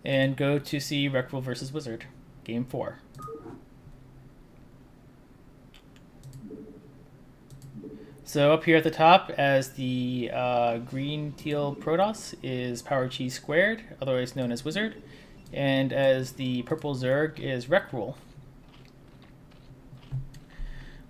and go to see Rekrul versus Wizard, Game 4. So up here at the top, as the green-teal Protoss is PoC-Squared, otherwise known as Wizard, and as the purple Zerg is Rekrul,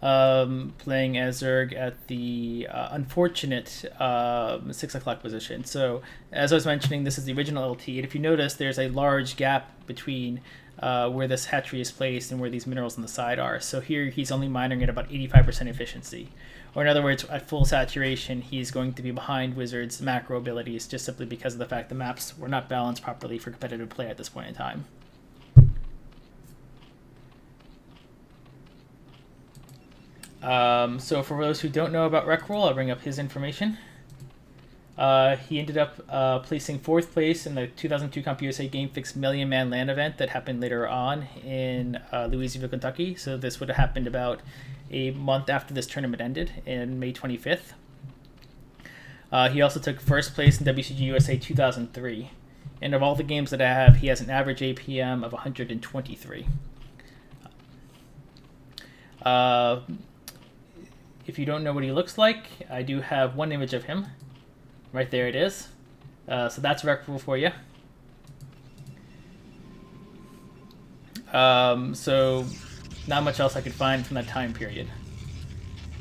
playing as Zerg at the unfortunate 6 o'clock position. So as I was mentioning, this is the original LT, and if you notice, there's a large gap between where this hatchery is placed and where these minerals on the side are. So here he's only mining at about 85% efficiency. Or in other words, at full saturation, he's going to be behind Wizard's macro abilities just simply because of the fact the maps were not balanced properly for competitive play at this point in time. So for those who don't know about Rekrul, I'll bring up his information. He ended up placing 4th place in the 2002 CompUSA Gamefixx Million Man LAN event that happened later on in Louisville, Kentucky. So this would have happened about a month after this tournament ended, in May 25th. He also took 1st place in WCG USA 2003. And of all the games that I have, he has an average APM of 123. If you don't know what he looks like, I do have one image of him. Right there it is. So that's Rekrul for you. So not much else I could find from that time period.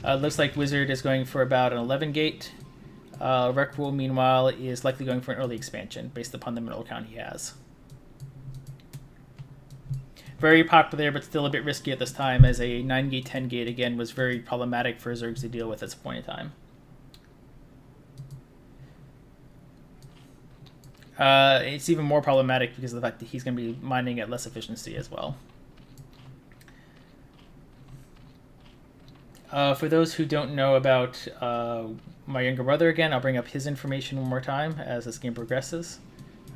Looks like Wizard is going for about an 11 gate. Rekrul, meanwhile, is likely going for an early expansion based upon the mineral count he has. Very popular, but still a bit risky at this time, as a 9 gate, 10 gate again was very problematic for Zergs to deal with at this point in time. It's even more problematic because of the fact that he's going to be mining at less efficiency as well. For those who don't know about my younger brother, again, I'll bring up his information one more time as this game progresses.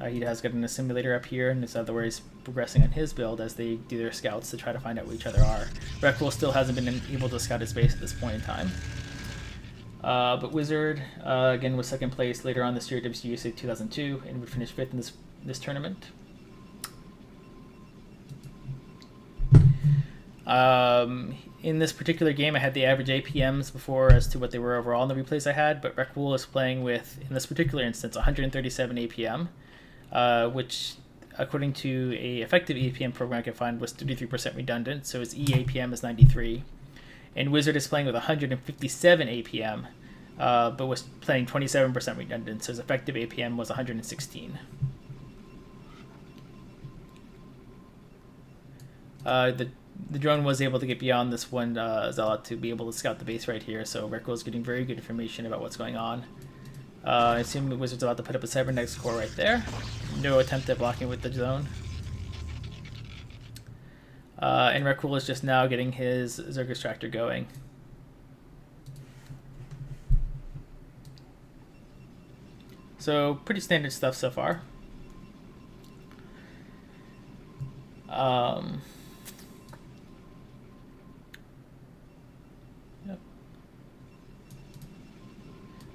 He has gotten a simulator up here, and it's other ways progressing on his build as they do their scouts to try to find out where each other are. Rekrul still hasn't been able to scout his base at this point in time. But Wizard, again, was 2nd place later on this year at WCUSA 2002, and would finish 5th in this tournament. In this particular game, I had the average APMs before as to what they were overall in the replays I had, but Rekrul is playing with, in this particular instance, 137 APM, which, according to a effective APM program I could find, was 33% redundant, so his eAPM is 93. And Wizard is playing with 157 APM, but was playing 27% redundant, so his effective APM was 116. The drone was able to get beyond this one Zealot to be able to scout the base right here, so Rekrul is getting very good information about what's going on. I assume the Wizard's about to put up a cybernetics core right there. No attempt at blocking with the zone. And Rekrul is just now getting his Zerg extractor going. So pretty standard stuff so far. Yep.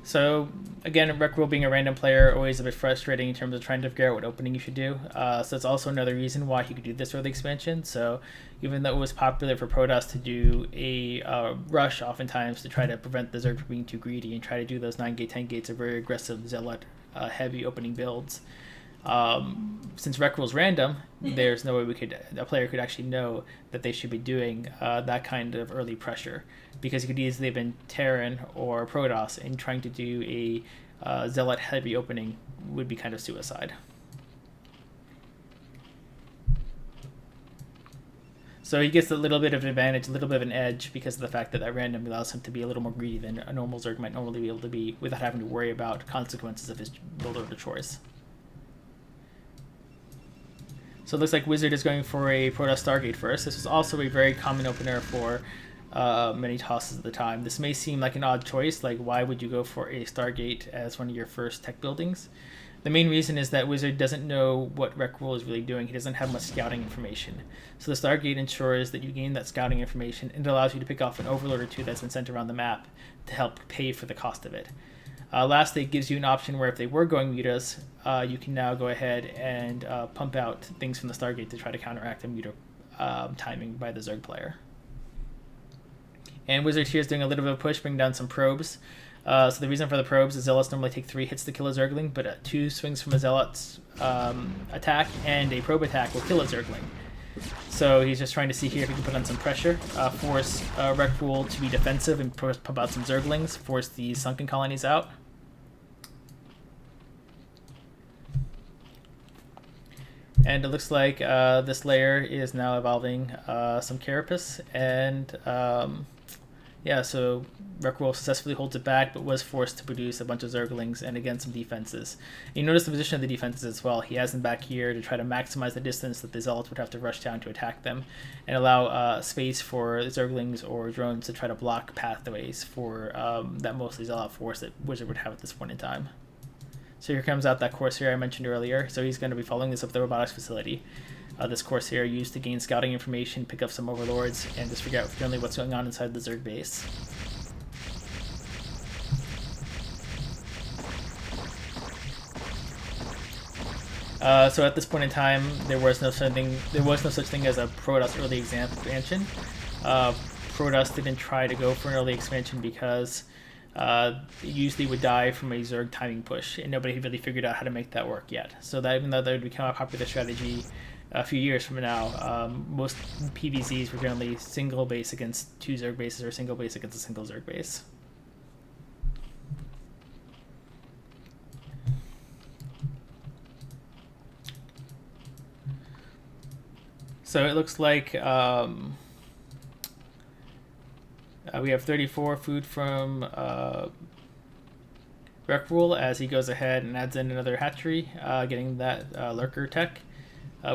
So again, Rekrul being a random player, always a bit frustrating in terms of trying to figure out what opening you should do. So that's also another reason why he could do this early expansion. So even though it was popular for Protoss to do a rush oftentimes to try to prevent the Zerg from being too greedy and try to do those 9 gate, 10 gates of very aggressive Zealot heavy opening builds, since Rekrul's random, there's no way a player could actually know that they should be doing that kind of early pressure, because he could easily have been Terran or Protoss, and trying to do a Zealot heavy opening would be kind of suicide. So he gets a little bit of an advantage, a little bit of an edge, because of the fact that that random allows him to be a little more greedy than a normal Zerg might normally be able to be, without having to worry about consequences of his build order choice. So it looks like Wizard is going for a Protoss Stargate first. This was also a very common opener for many tosses at the time. This may seem like an odd choice, like why would you go for a Stargate as one of your first tech buildings? The main reason is that Wizard doesn't know what Rekrul is really doing. He doesn't have much scouting information. So the Stargate ensures that you gain that scouting information, and it allows you to pick off an overlord or two that's been sent around the map to help pay for the cost of it. Lastly, it gives you an option where if they were going mutas, you can now go ahead and pump out things from the Stargate to try to counteract the muta timing by the Zerg player. And Wizard here is doing a little bit of a push, bringing down some probes. So the reason for the probes is Zealots normally take 3 hits to kill a Zergling, but 2 swings from a Zealot's attack and a probe attack will kill a Zergling. So he's just trying to see here if he can put on some pressure, force Rekrul to be defensive and pump out some Zerglings, force the sunken colonies out. And it looks like this layer is now evolving some Carapace, and yeah, so Rekrul successfully holds it back, but was forced to produce a bunch of Zerglings and again some defenses. And you notice the position of the defenses as well. He has them back here to try to maximize the distance that the Zealots would have to rush down to attack them, and allow space for Zerglings or drones to try to block pathways for that mostly Zealot force that Wizard would have at this point in time. So here comes out that Corsair I mentioned earlier. So he's going to be following this up the robotics facility. This Corsair used to gain scouting information, pick up some overlords, and just figure out generally what's going on inside the Zerg base. So at this point in time, there was no such thing as a Protoss early expansion. Protoss didn't try to go for an early expansion because it usually would die from a Zerg timing push, and nobody had really figured out how to make that work yet. So that even though that would become a popular strategy a few years from now, most PVZs were generally single base against 2 Zerg bases or single base against a single Zerg base. So it looks like we have 34 food from Rekrul as he goes ahead and adds in another hatchery, getting that lurker tech.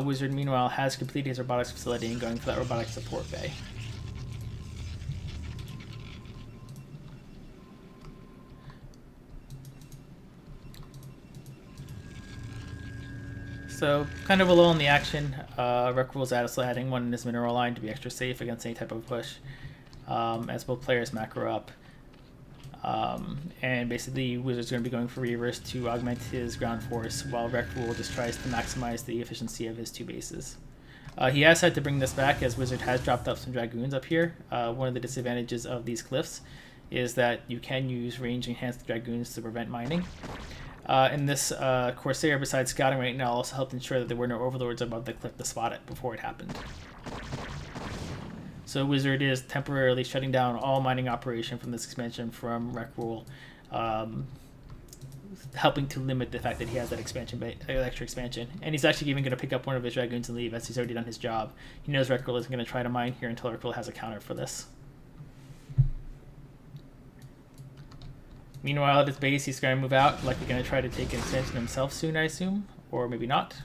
Wizard, meanwhile, has completed his robotics facility and going for that robotics support bay. So, kind of a lull in the action. Rekrul's also adding one in his mineral line to be extra safe against any type of push, as both players macro up. And basically, Wizard's going to be going for Reavers to augment his ground force, while Rekrul just tries to maximize the efficiency of his 2 bases. He has had to bring this back, as Wizard has dropped up some Dragoons up here. One of the disadvantages of these cliffs is that you can use range-enhanced Dragoons to prevent mining. And this Corsair, besides scouting right now, also helped ensure that there were no overlords above the cliff to spot it before it happened. So Wizard is temporarily shutting down all mining operation from this expansion from Rekrul, helping to limit the fact that he has that extra expansion. And he's actually even going to pick up one of his Dragoons and leave, as he's already done his job. He knows Rekrul isn't going to try to mine here until Rekrul has a counter for this. Meanwhile, at his base, he's going to move out, likely going to try to take an expansion himself soon, I assume, or maybe not.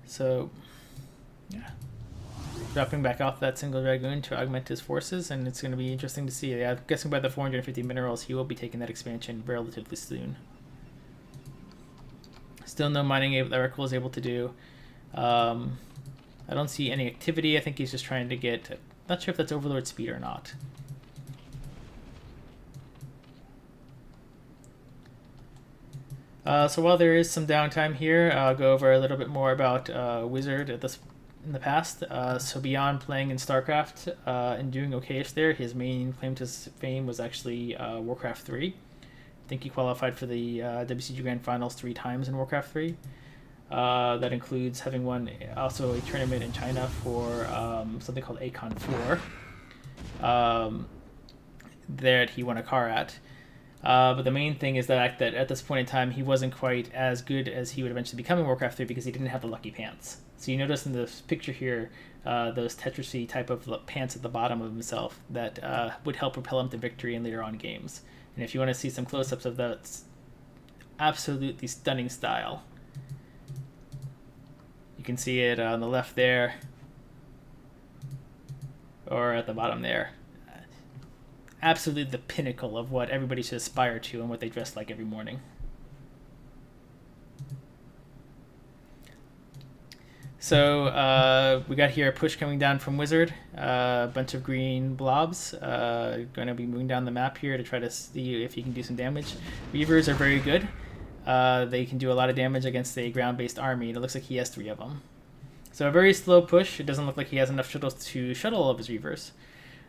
So, yeah, dropping back off that single Dragoon to augment his forces, and it's going to be interesting to see. I'm guessing by the 450 minerals, he will be taking that expansion relatively soon. Still no mining that Rekrul is able to do. I don't see any activity. I think he's just trying to get... Not sure if that's Overlord speed or not. So while there is some downtime here, I'll go over a little bit more about Wizard in the past. So beyond playing in StarCraft and doing okayish there, his main claim to fame was actually Warcraft 3. I think he qualified for the WCG Grand Finals 3 times in Warcraft 3. That includes having won also a tournament in China for something called Acon 4 that he won a car at. But the main thing is that at this point in time, he wasn't quite as good as he would eventually become in Warcraft 3 because he didn't have the lucky pants. So you notice in this picture here, those Tetrisy type of pants at the bottom of himself that would help propel him to victory in later on games. And if you want to see some close-ups of that absolutely stunning style, you can see it on the left there, or at the bottom there. Absolutely the pinnacle of what everybody should aspire to and what they dress like every morning. So we got here a push coming down from Wizard, a bunch of green blobs, going to be moving down the map here to try to see if he can do some damage. Reavers are very good. They can do a lot of damage against a ground-based army, and it looks like he has 3 of them. So a very slow push. It doesn't look like he has enough shuttles to shuttle all of his Reavers.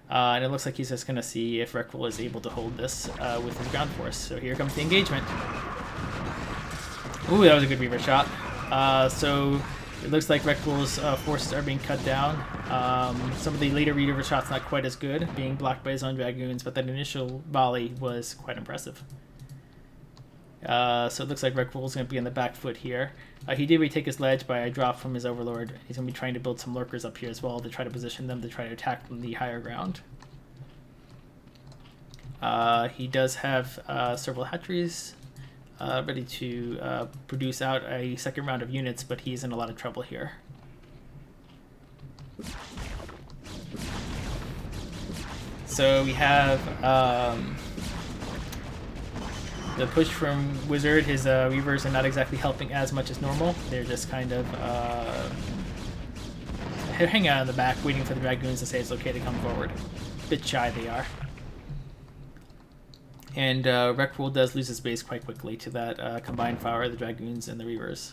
And it looks like he's just going to see if Rekrul is able to hold this with his ground force. So here comes the engagement. Ooh, that was a good Reaver shot. So it looks like Rekrul's forces are being cut down. Some of the later Reaver shots not quite as good, being blocked by his own Dragoons, but that initial volley was quite impressive. So it looks like Rekrul's going to be on the back foot here. He did retake his ledge by a drop from his Overlord. He's going to be trying to build some lurkers up here as well to try to position them to try to attack from the higher ground. He does have several hatcheries ready to produce out a second round of units, but he's in a lot of trouble here. So we have the push from Wizard. His Reavers are not exactly helping as much as normal. They're just kind of hanging out in the back, waiting for the Dragoons to say it's okay to come forward. A bit shy they are. And Rekrul does lose his base quite quickly to that combined fire of the Dragoons and the Reavers.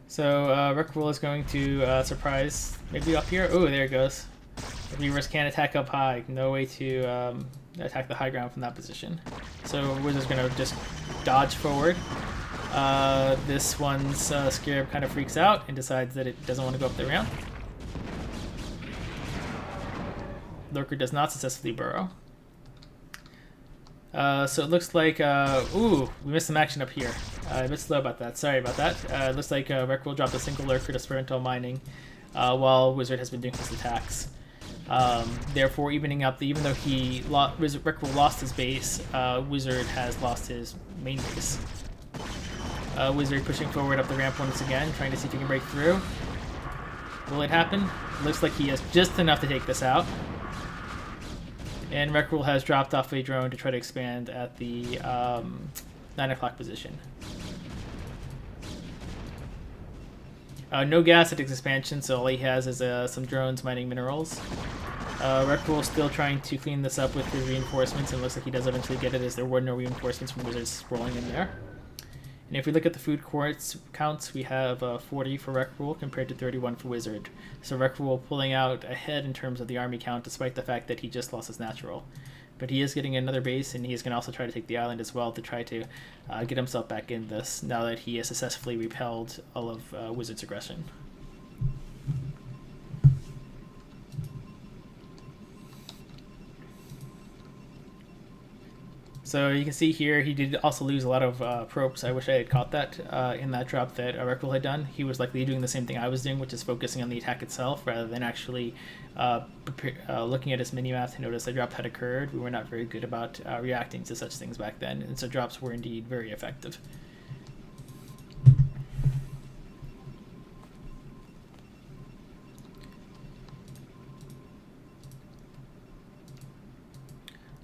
So Rekrul is going to surprise, maybe up here. Oh, there it goes. The Reavers can't attack up high. No way to attack the high ground from that position. So Wizard's going to just dodge forward. This one's Scarab kind of freaks out and decides that it doesn't want to go up the ramp. Lurker does not successfully burrow. So it looks like, ooh, we missed some action up here. A bit slow about that. Sorry about that. It looks like Rekrul dropped a single lurker to spur into mining while Wizard has been doing his attacks. Therefore, evening up, even though Rekrul lost his base, Wizard has lost his main base. Wizard pushing forward up the ramp once again, trying to see if he can break through. Will it happen? Looks like he has just enough to take this out. And Rekrul has dropped off a drone to try to expand at the 9 o'clock position. No gas at his expansion, so all he has is some drones mining minerals. Rekrul still trying to clean this up with his reinforcements, and looks like he does eventually get it as there were no reinforcements from Wizards rolling in there. And if we look at the food counts, we have 40 for Rekrul compared to 31 for Wizard. So Rekrul pulling out ahead in terms of the army count, despite the fact that he just lost his natural. But he is getting another base, and he's going to also try to take the island as well to try to get himself back in this, now that he has successfully repelled all of Wizard's aggression. So you can see here, he did also lose a lot of probes. I wish I had caught that in that drop that Rekrul had done. He was likely doing the same thing I was doing, which is focusing on the attack itself rather than actually looking at his minimap to notice a drop had occurred. We were not very good about reacting to such things back then, and so drops were indeed very effective.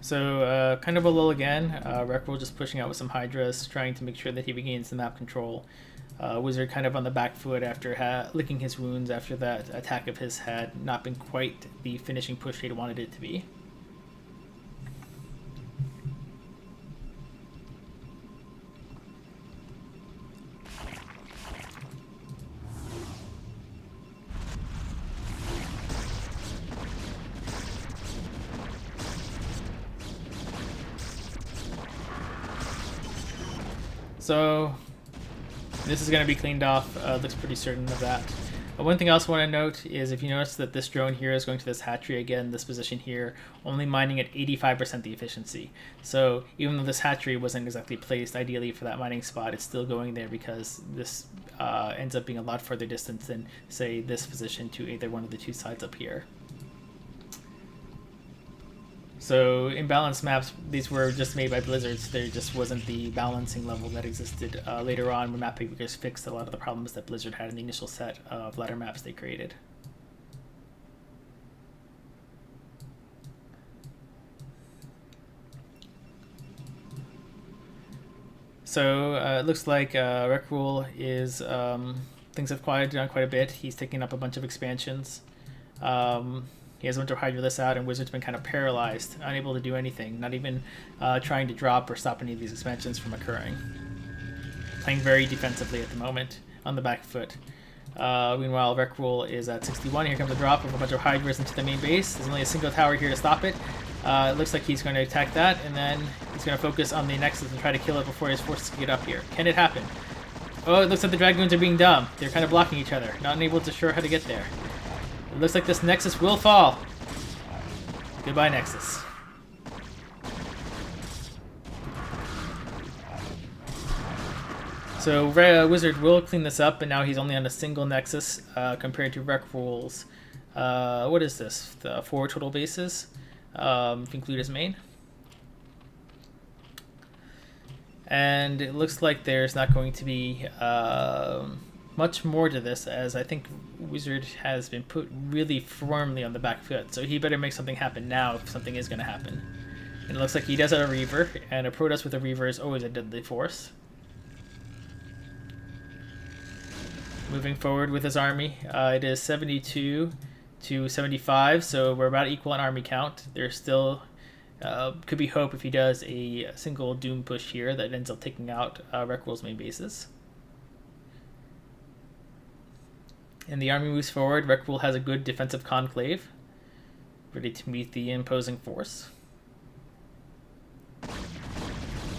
So kind of a lull again. Rekrul just pushing out with some Hydras, trying to make sure that he regains the map control. Wizard kind of on the back foot after licking his wounds after that attack of his had not been quite the finishing push he wanted it to be. So this is going to be cleaned off. Looks pretty certain of that. One thing I also want to note is if you notice that this drone here is going to this hatchery again, this position here, only mining at 85% the efficiency. So even though this hatchery wasn't exactly placed ideally for that mining spot, it's still going there because this ends up being a lot further distance than, say, this position to either one of the two sides up here. So imbalanced maps, these were just made by Blizzard, so there just wasn't the balancing level that existed later on when map makers fixed a lot of the problems that Blizzard had in the initial set of ladder maps they created. So it looks like Rekrul is things have quieted down quite a bit. He's taking up a bunch of expansions. He has a bunch of Hydra lists out, and Wizard's been kind of paralyzed, unable to do anything, not even trying to drop or stop any of these expansions from occurring. Playing very defensively at the moment, on the back foot. Meanwhile, Rekrul is at 61. Here comes a drop of a bunch of Hydras into the main base. There's only a single tower here to stop it. It looks like he's going to attack that, and then he's going to focus on the Nexus and try to kill it before his forces can get up here. Can it happen? Oh, it looks like the Dragoons are being dumb. They're kind of blocking each other, not able to sure how to get there. It looks like this Nexus will fall. Goodbye, Nexus. So Wizard will clean this up, but now he's only on a single Nexus compared to Rekrul's. What is this? The 4 total bases, if you include his main. And it looks like there's not going to be much more to this, as I think Wizard has been put really firmly on the back foot, so he better make something happen now if something is going to happen. And it looks like he does have a Reaver, and a Protoss with a Reaver is always a deadly force. Moving forward with his army, it is 72 to 75, so we're about equal in army count. There's still could be hope if he does a single Doom push here that ends up taking out Rekrul's main bases. And the army moves forward. Rekrul has a good defensive conclave, ready to meet the imposing force.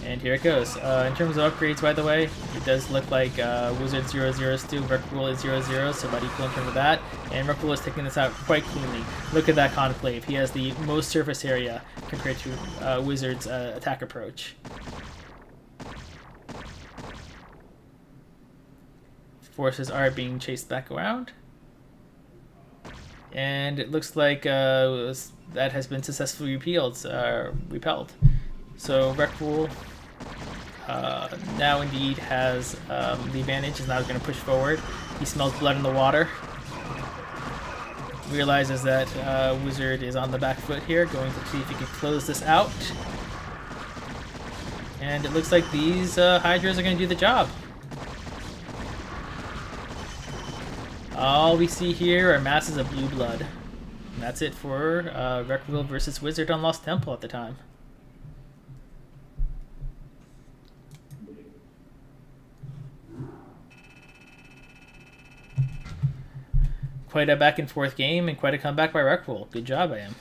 And here it goes. In terms of upgrades, by the way, it does look like Wizard 0-0 still, Rekrul is 0-0, so about equal in terms of that. And Rekrul is taking this out quite cleanly. Look at that conclave. He has the most surface area compared to Wizard's attack approach. Forces are being chased back around. And it looks like that has been successfully repelled. So Rekrul now indeed has the advantage, is now going to push forward. He smells blood in the water. Realizes that Wizard is on the back foot here, going to see if he can close this out. And it looks like these Hydras are going to do the job. All we see here are masses of blue blood. And that's it for Rekrul versus Wizard on Lost Temple at the time. Quite a back and forth game and quite a comeback by Rekrul. Good job by him.